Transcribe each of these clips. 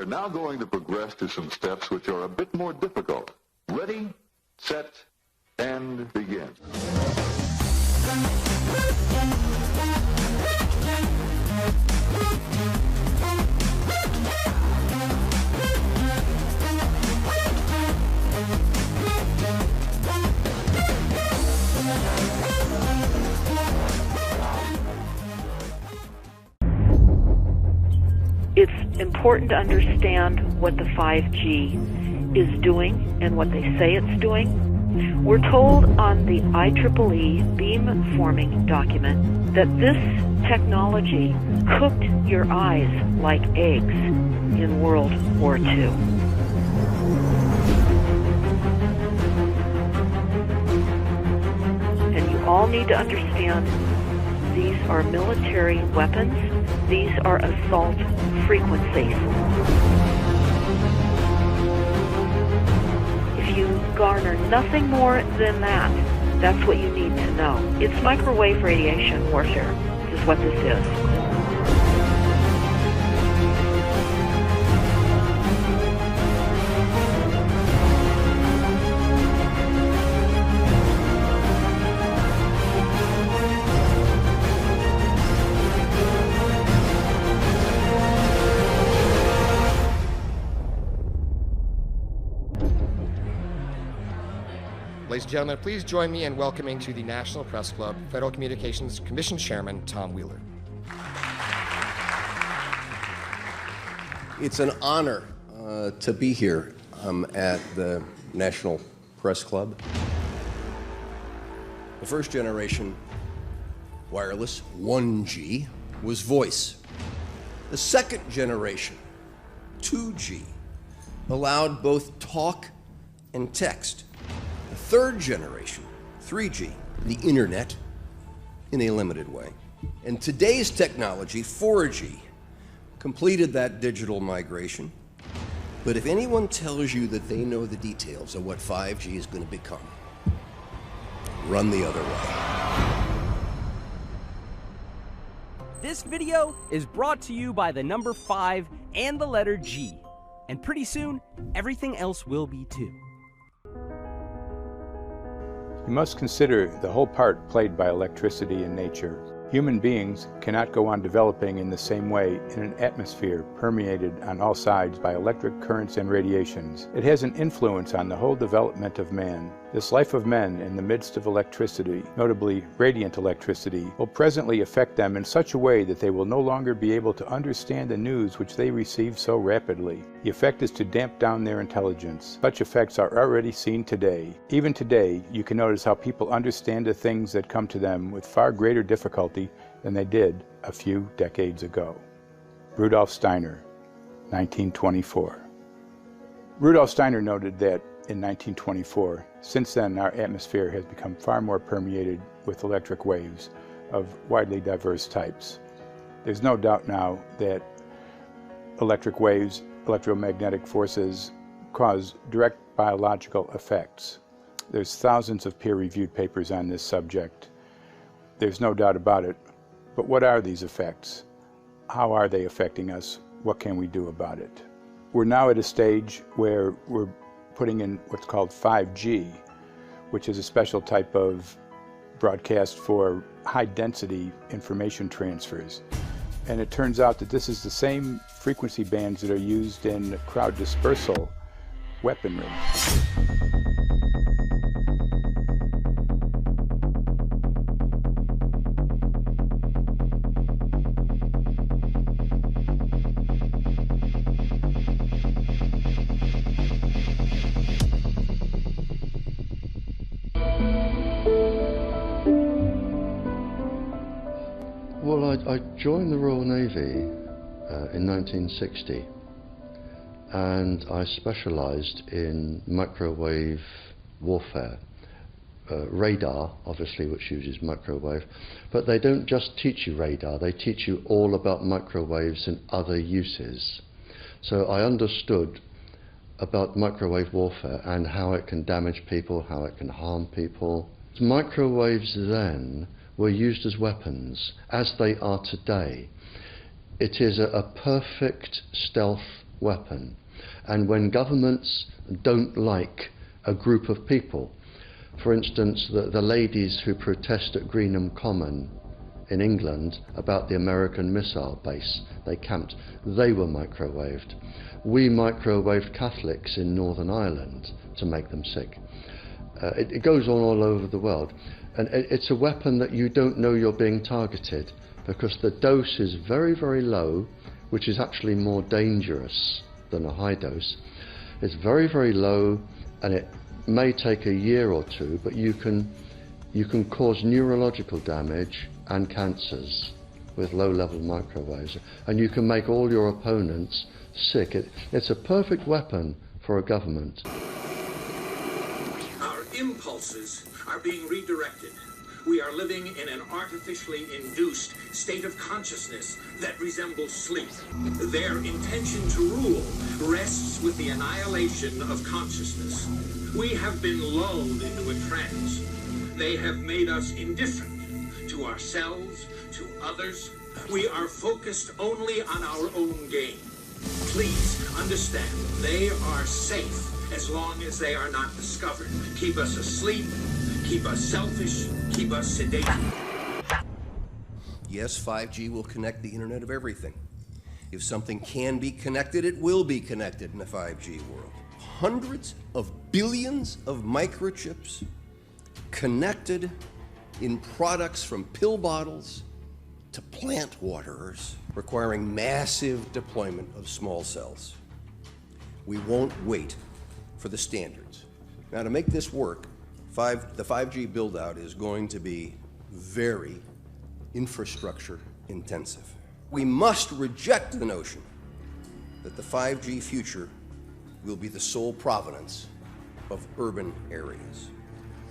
We're now going to progress to some steps which are a bit more difficult. Ready, set, and begin. It's important to understand what the 5G is doing and what they say it's doing. We're told on the IEEE beamforming document that this technology cooked your eyes like eggs in World War II. And you all need to understand these are military weapons. These are assault frequencies. If you garner nothing more than that, that's what you need to know. It's microwave radiation warfare. This is what this is. Ladies and gentlemen, please join me in welcoming to the National Press Club Federal Communications Commission Chairman Tom Wheeler. It's an honor to be here at the National Press Club. The first generation wireless, 1G, was voice. The second generation, 2G, allowed both talk and text. The third generation, 3G, the internet, in a limited way. And today's technology, 4G, completed that digital migration. But if anyone tells you that they know the details of what 5G is going to become, run the other way. This video is brought to you by the number 5 and the letter G. And pretty soon, everything else will be too. You must consider the whole part played by electricity in nature. Human beings cannot go on developing in the same way in an atmosphere permeated on all sides by electric currents and radiations. It has an influence on the whole development of man. This life of men in the midst of electricity, notably radiant electricity, will presently affect them in such a way that they will no longer be able to understand the news which they receive so rapidly. The effect is to damp down their intelligence. Such effects are already seen today. Even today, you can notice how people understand the things that come to them with far greater difficulty than they did a few decades ago. Rudolf Steiner, 1924. Rudolf Steiner noted that in 1924, since then our atmosphere has become far more permeated with electric waves of widely diverse types. There's no doubt now that electric waves, electromagnetic forces, cause direct biological effects. There's thousands of peer-reviewed papers on this subject. There's no doubt about it. But what are these effects? How are they affecting us? What can we do about it? We're now at a stage where we're putting in what's called 5G, which is a special type of broadcast for high-density information transfers. And it turns out that this is the same frequency bands that are used in crowd dispersal weaponry. Well, I joined the Royal Navy in 1960, and I specialised in microwave warfare. Radar, obviously, which uses microwave, but they don't just teach you radar, they teach you all about microwaves and other uses. So I understood about microwave warfare and how it can damage people, how it can harm people. Microwaves then were used as weapons, as they are today. It is a perfect stealth weapon. And when governments don't like a group of people, for instance, the ladies who protest at Greenham Common in England about the American missile base they camped, they were microwaved. We microwaved Catholics in Northern Ireland to make them sick. It goes on all over the world. And it's a weapon that you don't know you're being targeted, because the dose is very, very low, which is actually more dangerous than a high dose. It's very, very low, and it may take a year or two, but you can cause neurological damage and cancers with low-level microwaves, and you can make all your opponents sick. It's a perfect weapon for a government. Our impulses are being redirected. We are living in an artificially induced state of consciousness that resembles sleep. Their intention to rule rests with the annihilation of consciousness. We have been lulled into a trance. They have made us indifferent to ourselves, to others. We are focused only on our own gain. Please understand, they are safe as long as they are not discovered. Keep us asleep, keep us selfish, keep us sedated. Yes, 5G will connect the Internet of everything. If something can be connected, it will be connected in a 5G world. Hundreds of billions of microchips connected in products from pill bottles to plant waterers, requiring massive deployment of small cells. We won't wait for the standards. Now, to make this work, the 5G build-out is going to be very infrastructure intensive. We must reject the notion that the 5G future will be the sole provenance of urban areas.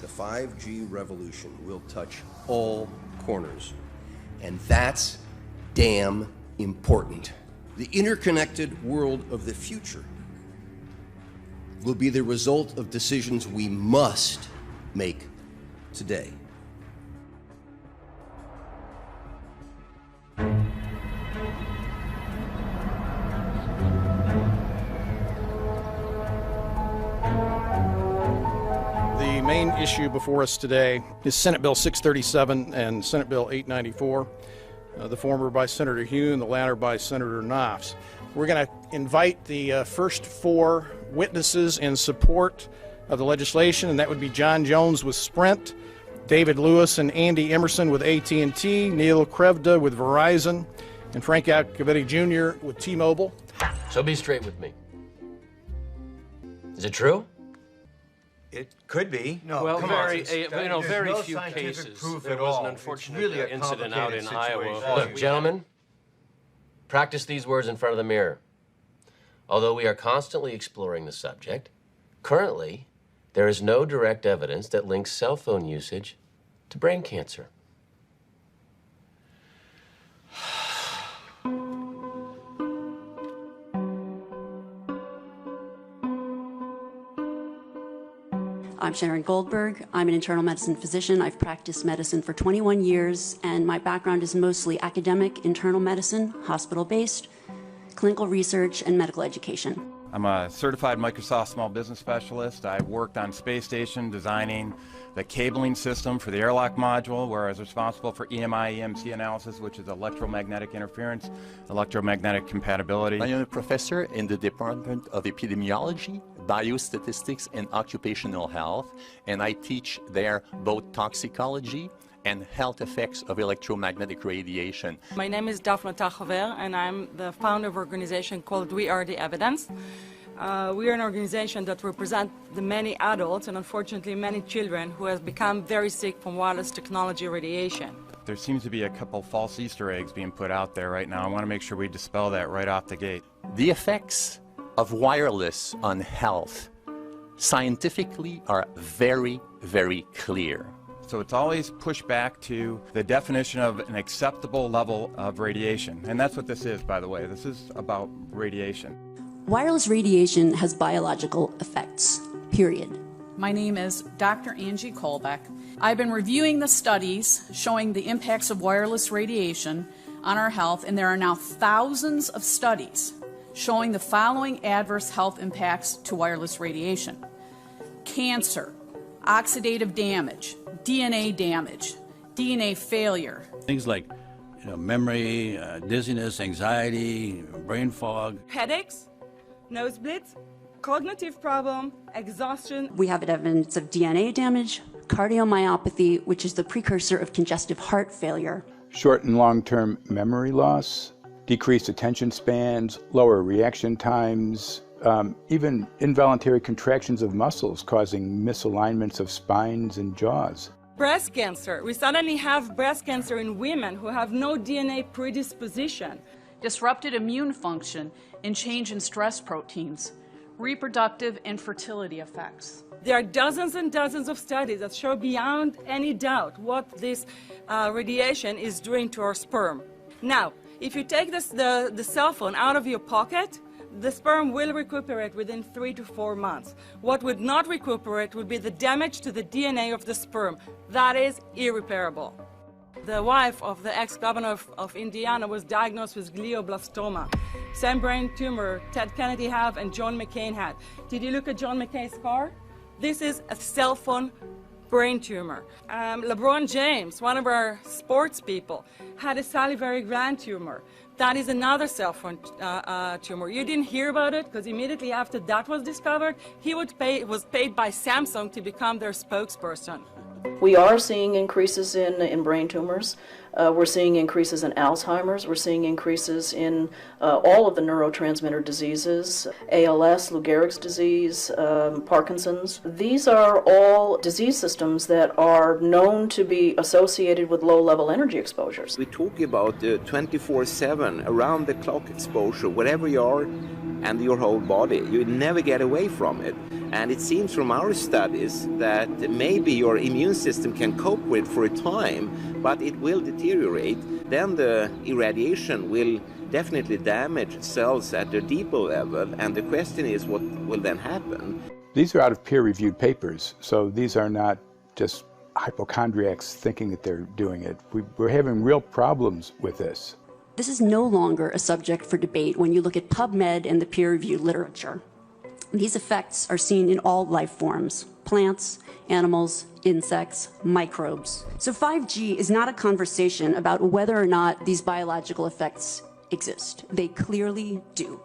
The 5G revolution will touch all corners, and that's damn important. The interconnected world of the future will be the result of decisions we must make today. The main issue before us today is Senate Bill 637 and Senate Bill 894, the former by Senator Hugh and the latter by Senator Knopf. We're going to invite the first four witnesses in support of the legislation, and that would be John Jones with Sprint, David Lewis and Andy Emerson with AT&T, Neil Krevda with Verizon, and Frank Iacovetti Jr. with T-Mobile. So be straight with me. Is it true? It could be. No, well, very no few cases. Proof there at was all. an unfortunate really incident out in situation. Iowa. Look, gentlemen, practice these words in front of the mirror. Although we are constantly exploring the subject, currently there is no direct evidence that links cell phone usage to brain cancer. I'm Sharon Goldberg. I'm an internal medicine physician. I've practiced medicine for 21 years, and my background is mostly academic, internal medicine, hospital-based, clinical research, and medical education. I'm a certified Microsoft small business specialist. I worked on space station designing the cabling system for the airlock module, where I was responsible for EMI, EMC analysis, which is electromagnetic interference, electromagnetic compatibility. I am a professor in the Department of Epidemiology, Biostatistics, and Occupational Health, and I teach there both toxicology and health effects of electromagnetic radiation. My name is Daphne Tachover, and I'm the founder of an organization called We Are the Evidence. We are an organization that represents the many adults and unfortunately many children who have become very sick from wireless technology radiation. There seems to be a couple false Easter eggs being put out there right now. I want to make sure we dispel that right off the gate. The effects of wireless on health scientifically are very, very clear. So it's always pushed back to the definition of an acceptable level of radiation. And that's what this is, by the way. This is about radiation. Wireless radiation has biological effects, period. My name is Dr. Angie Kolbeck. I've been reviewing the studies showing the impacts of wireless radiation on our health, and there are now thousands of studies showing the following adverse health impacts to wireless radiation: cancer, oxidative damage, DNA failure. Things like memory, dizziness, anxiety, brain fog. Headaches, nosebleeds, cognitive problem, exhaustion. We have evidence of DNA damage, cardiomyopathy, which is the precursor of congestive heart failure. Short and long-term memory loss, decreased attention spans, lower reaction times, even involuntary contractions of muscles causing misalignments of spines and jaws. Breast cancer. We suddenly have breast cancer in women who have no DNA predisposition. Disrupted immune function and change in stress proteins. Reproductive and fertility effects. There are dozens and dozens of studies that show beyond any doubt what this radiation is doing to our sperm. Now, if you take the cell phone out of your pocket, the sperm will recuperate within 3 to 4 months. What would not recuperate would be the damage to the DNA of the sperm. That is irreparable. The wife of the ex-governor of Indiana was diagnosed with glioblastoma. Same brain tumor Ted Kennedy had and John McCain had. Did you look at John McCain's scar? This is a cell phone brain tumor. LeBron James, one of our sports people, had a salivary gland tumor. That is another cell phone tumor. You didn't hear about it because immediately after that was discovered, he was paid by Samsung to become their spokesperson. We are seeing increases in brain tumors. We're seeing increases in Alzheimer's. We're seeing increases in all of the neurotransmitter diseases, ALS, Lou Gehrig's disease, Parkinson's. These are all disease systems that are known to be associated with low-level energy exposures. We talk about 24/7, around-the-clock exposure, wherever you are and your whole body. You never get away from it. And it seems from our studies that maybe your immune system can cope with for a time, but it will deteriorate. Then the irradiation will definitely damage cells at a deeper level, and the question is what will then happen? These are out of peer-reviewed papers, so these are not just hypochondriacs thinking that they're doing it. We're having real problems with this. This is no longer a subject for debate when you look at PubMed and the peer-reviewed literature. These effects are seen in all life forms: plants, animals, insects, microbes. So 5G is not a conversation about whether or not these biological effects exist. They clearly do.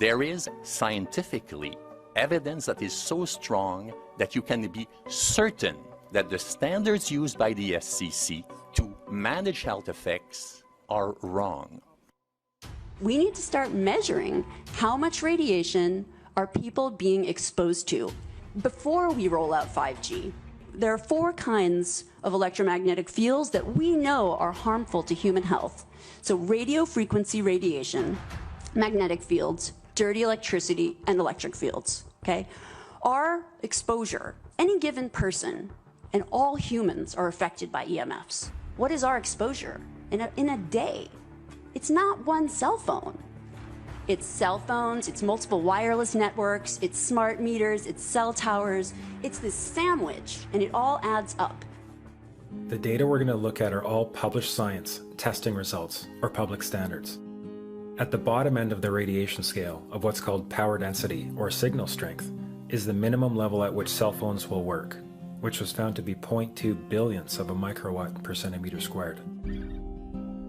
There is scientifically evidence that is so strong that you can be certain that the standards used by the SCC to manage health effects are wrong. We need to start measuring how much radiation are people being exposed to before we roll out 5G. There are 4 kinds of electromagnetic fields that we know are harmful to human health. So radio frequency radiation, magnetic fields, dirty electricity, and electric fields, okay? Our exposure, any given person, and all humans are affected by EMFs. What is our exposure in a day? It's not one cell phone. It's cell phones, it's multiple wireless networks, it's smart meters, it's cell towers. It's this sandwich, and it all adds up. The data we're going to look at are all published science, testing results, or public standards. At the bottom end of the radiation scale of what's called power density, or signal strength, is the minimum level at which cell phones will work, which was found to be 0.2 billionths of a microwatt per centimeter squared.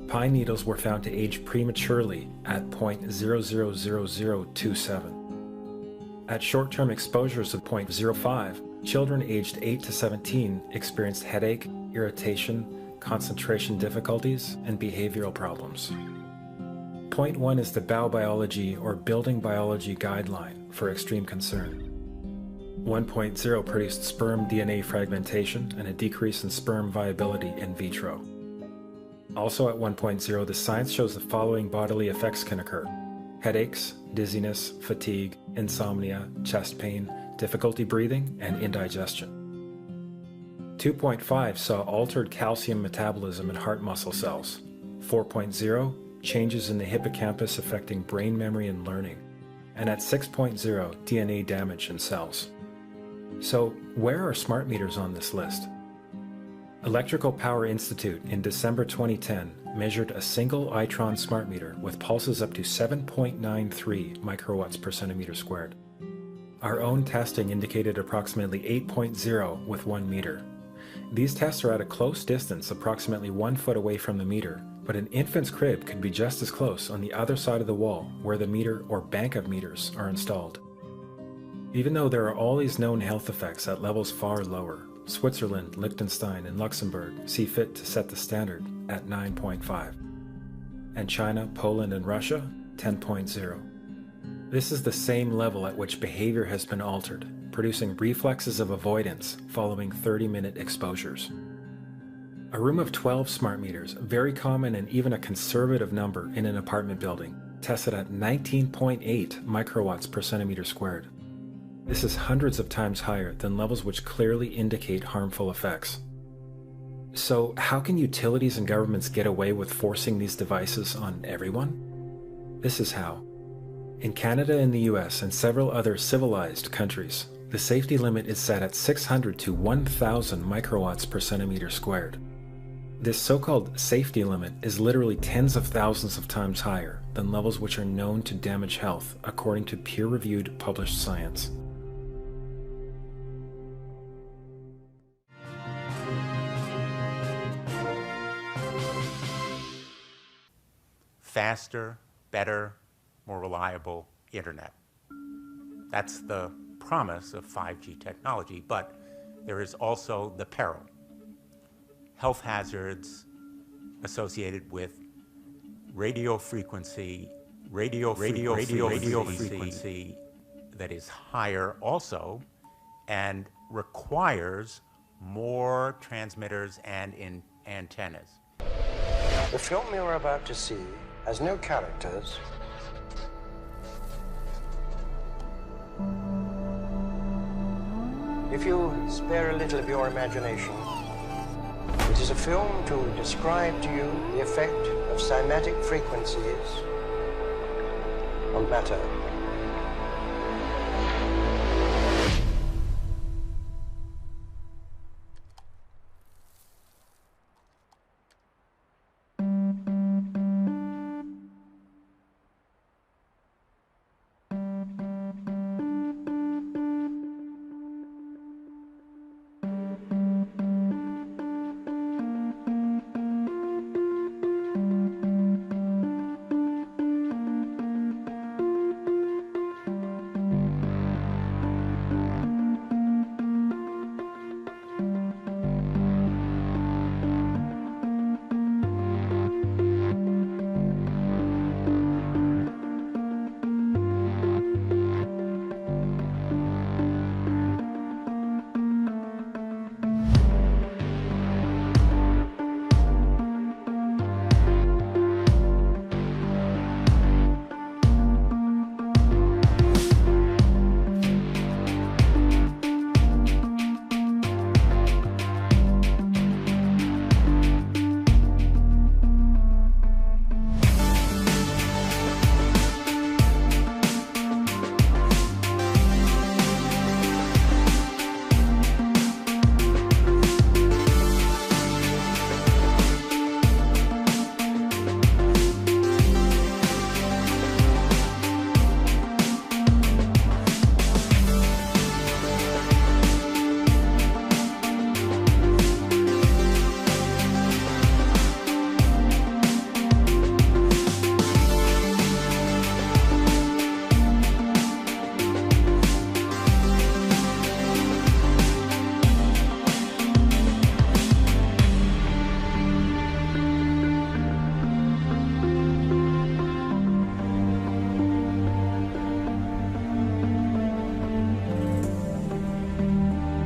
Pine needles were found to age prematurely at 0.00027. At short-term exposures of 0.05, children aged 8 to 17 experienced headache, irritation, concentration difficulties, and behavioral problems. 0.1 is the biobiology or building biology guideline for extreme concern. 1.0 produced sperm DNA fragmentation and a decrease in sperm viability in vitro. Also at 1.0, the science shows the following bodily effects can occur: headaches, dizziness, fatigue, insomnia, chest pain, difficulty breathing, and indigestion. 2.5 saw altered calcium metabolism in heart muscle cells. 4.0, changes in the hippocampus affecting brain memory and learning. And at 6.0, DNA damage in cells. So where are smart meters on this list? Electrical Power Institute in December 2010 measured a single Itron smart meter with pulses up to 7.93 microwatts per centimeter squared. Our own testing indicated approximately 8.0 with 1 meter. These tests are at a close distance, approximately 1 foot away from the meter, but an infant's crib could be just as close on the other side of the wall where the meter or bank of meters are installed. Even though there are all these known health effects at levels far lower, Switzerland, Liechtenstein, and Luxembourg see fit to set the standard at 9.5. And China, Poland, and Russia, 10.0. This is the same level at which behavior has been altered, producing reflexes of avoidance following 30-minute exposures. A room of 12 smart meters, very common and even a conservative number in an apartment building, tested at 19.8 microwatts per centimeter squared. This is hundreds of times higher than levels which clearly indicate harmful effects. So how can utilities and governments get away with forcing these devices on everyone? This is how. In Canada and the US and several other civilized countries, the safety limit is set at 600 to 1,000 microwatts per centimeter squared. This so-called safety limit is literally tens of thousands of times higher than levels which are known to damage health, according to peer-reviewed published science. Faster, better, more reliable internet. That's the promise of 5G technology, but there is also the peril. Health hazards associated with radio frequency that is higher also and requires more transmitters and antennas. The film you're about to see has no characters. If you spare a little of your imagination, it is a film to describe to you the effect of cymatic frequencies on matter.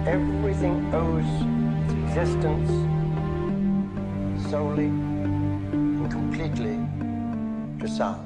Everything owes its existence solely and completely to sound.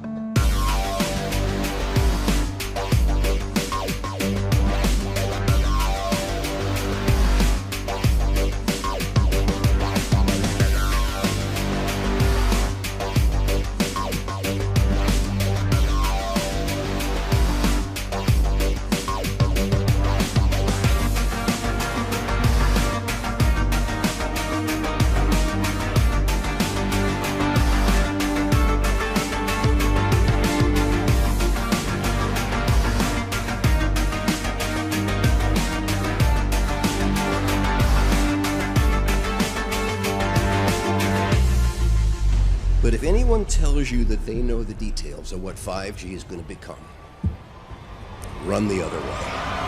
But if anyone tells you that they know the details of what 5G is going to become, run the other way.